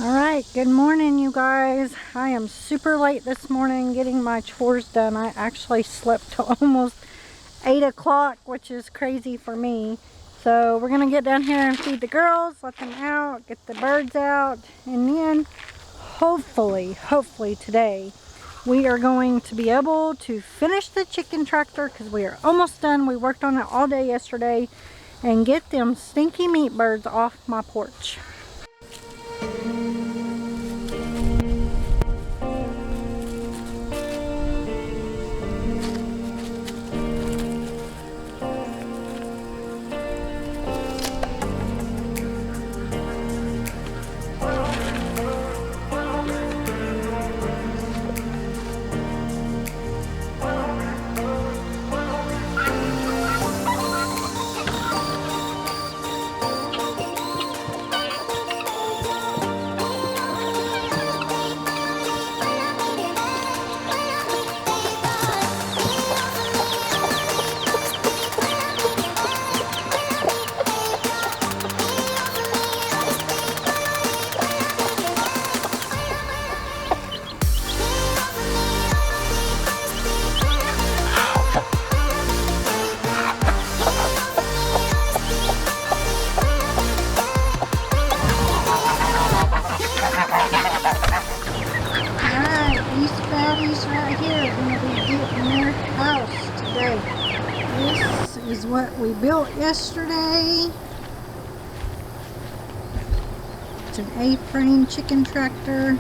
All right, good morning, you guys. I am super late this morning getting my chores done. I actually slept till almost 8 o'clock, which is crazy for me. So we're gonna get down here and feed the girls, let them out, get the birds out, and then hopefully today we are going to be able to finish the chicken tractor because we are almost done. We worked on it all day yesterday, and get them stinky meat birds off my porch. Right here is going to be getting their house today. This is what we built yesterday. It's an A-frame chicken tractor.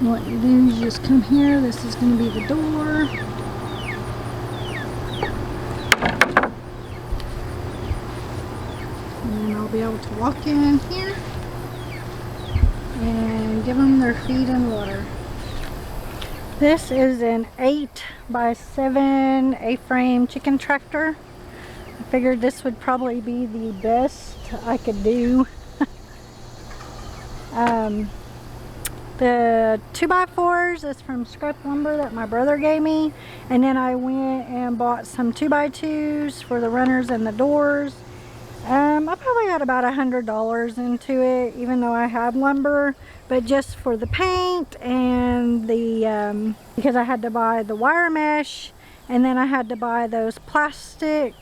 What you do is just come here. This is going to be the door. And I'll be able to walk in here and give them their feed and water. This is an 8x7 A-frame chicken tractor. I figured this would probably be the best I could do. The 2x4s is from scrap lumber that my brother gave me, and then I went and bought some 2x2s for the runners and the doors. I probably had about $100 into it, even though I have lumber, but just for the paint and the because I had to buy the wire mesh, and then I had to buy those plastic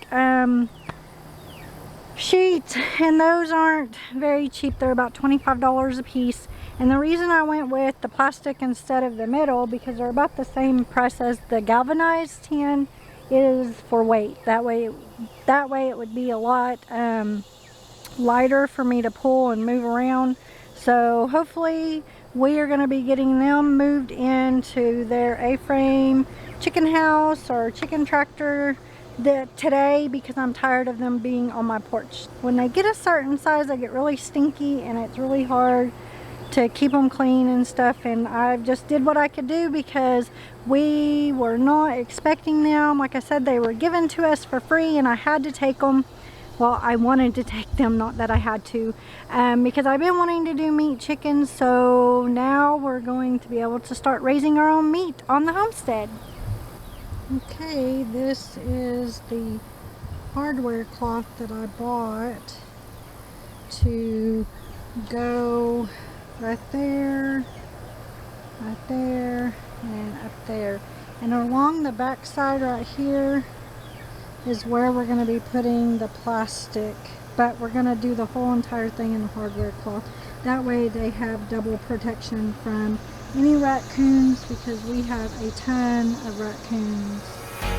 sheets, and those aren't very cheap. They're about $25 a piece. And the reason I went with the plastic instead of the metal, because they're about the same price as the galvanized tin, is for weight. That way it would be a lot lighter for me to pull and move around. So hopefully we are going to be getting them moved into their A-frame chicken house or chicken tractor today, because I'm tired of them being on my porch. When they get a certain size, they get really stinky, and it's really hard to keep them clean and stuff, and I just did what I could do because we were not expecting them. Like I said, they were given to us for free, and I had to take them. Well, I wanted to take them, not that I had to, because I've been wanting to do meat chickens. So now we're going to be able to start raising our own meat on the homestead. Okay, this is the hardware cloth that I bought to go right there, and up there. And along the back side right here is where we're going to be putting the plastic, but we're going to do the whole entire thing in the hardware cloth. That way they have double protection from any raccoons, because we have a ton of raccoons.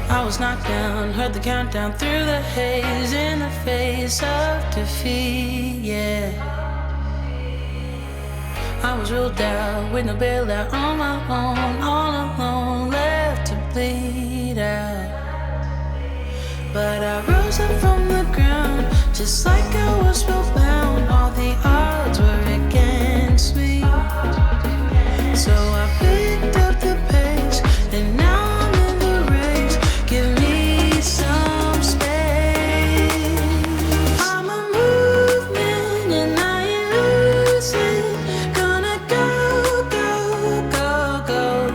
I was knocked down, heard the countdown through the haze, in the face of defeat, yeah. I was ruled out with no bailout, on my own, all alone, left to bleed out. But I rose up from the ground, just like I was spellbound. All the odds were against me, so I picked up the pace, and now I'm in the race. Give me some space. I'm a movement and I ain't losing. Gonna go, go, go, go.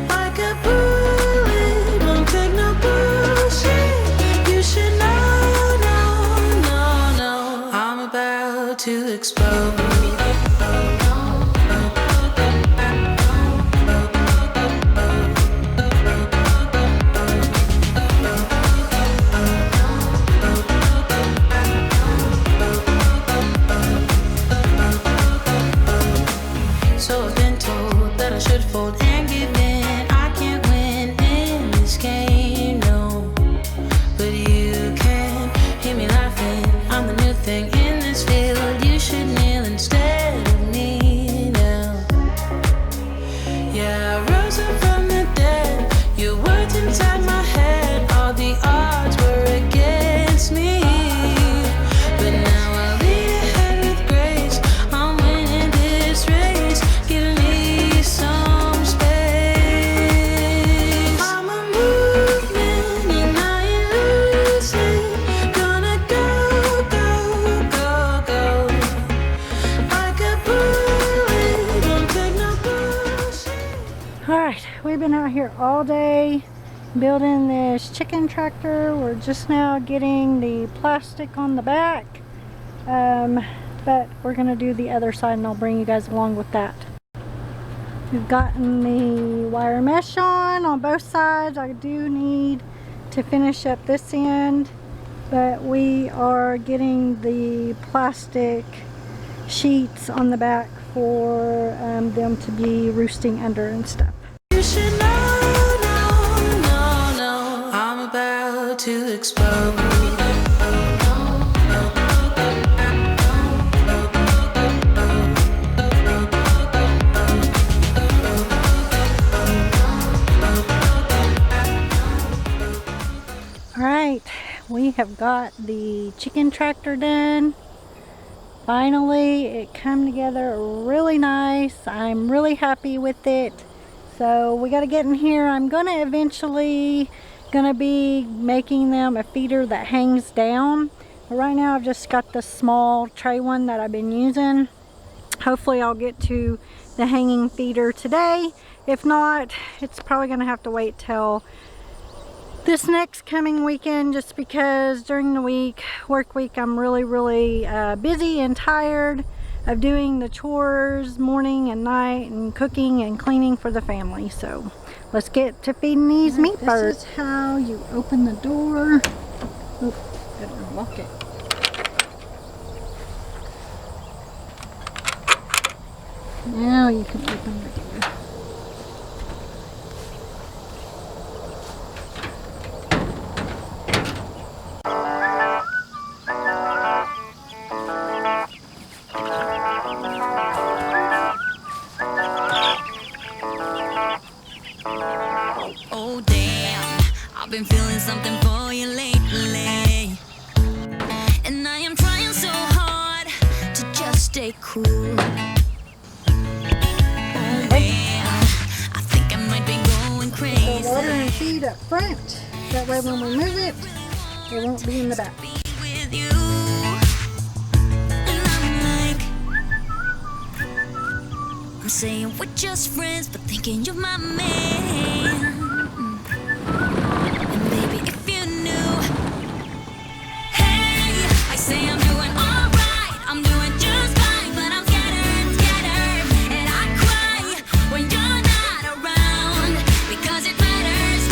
Like a bullet, won't take no bullshit. You should know, no, no, no. I'm about to So I've been told that I should fold and give in. I can't win in this game, no. But you can hear me laughing. I'm the new thing in this field. You should kneel instead of me now. Yeah, I rose up from the dead. Your words inside my head. All the odds were against me. But now I'll lead ahead with grace. I'm winning this race. Give me some space. I'm a movement and I ain't losing. Gonna go, go, go, go. Like a bullet, don't take no bullshit. Alright, we've been out here all day building this chicken tractor. We're just now getting the plastic on the back. But we're going to do the other side and I'll bring you guys along with that. We've gotten the wire mesh on both sides. I do need to finish up this end, but we are getting the plastic sheets on the back for them to be roosting under and stuff. You should know, no, no, no. I'm about to explode. Alright, we have got the chicken tractor done. Finally, it came together really nice. I'm really happy with it. So we got to get in here. I'm going to eventually be making them a feeder that hangs down. But right now I've just got the small tray one that I've been using. Hopefully I'll get to the hanging feeder today. If not, it's probably going to have to wait till this next coming weekend, just because during the work week, I'm really busy and tired of doing the chores morning and night and cooking and cleaning for the family. So let's get to feeding these meat birds. This is how you open the door. Oop, gotta unlock it. Now you can open the door. Oh damn, I've been feeling something for you lately, and I am trying so hard to just stay cool. Oh man, I think I might be going crazy. The water and feed up front. That way when we move it, it won't be in the back. With you, and I'm saying we're just friends, but thinking you're my man. And baby, if you knew, hey, I say I'm doing alright, I'm doing just fine, but I'm scattered, and I cry when you're not around, because it matters,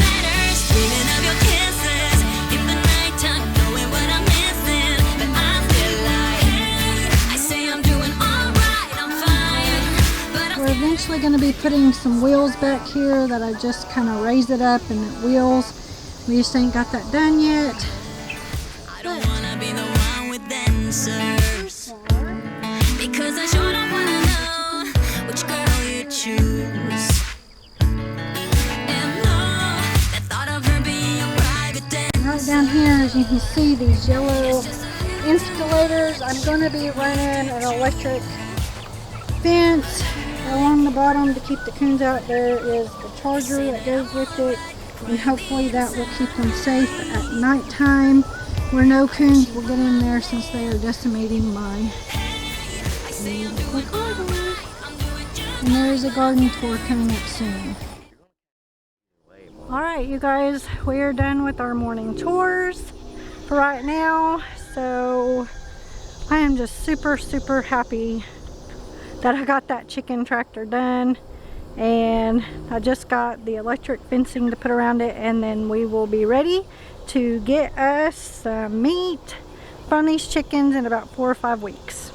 dreaming of your kisses in the nighttime, knowing what I'm missing, but I'm still like, hey, I say I'm doing alright, I'm fine, but I'm We're eventually going to be putting some wheels back here that I just kind of raise it up and it wheels. We just ain't got that done yet. I don't wanna be the one with answers, because I sure don't wanna know which girl you choose. And no, the thought of her being your private dancer. Right down here, as you can see, these yellow insulators. I'm going to be running an electric fence along the bottom to keep the coons out. There is the charger that goes with it, and hopefully that will keep them safe at nighttime, where no coons will get in there since they are decimating my garden. And there's a garden tour coming up soon. Alright, you guys, we are done with our morning chores for right now. So I am just super happy that I got that chicken tractor done, and I just got the electric fencing to put around it, and then we will be ready to get us some meat from these chickens in about 4 or 5 weeks.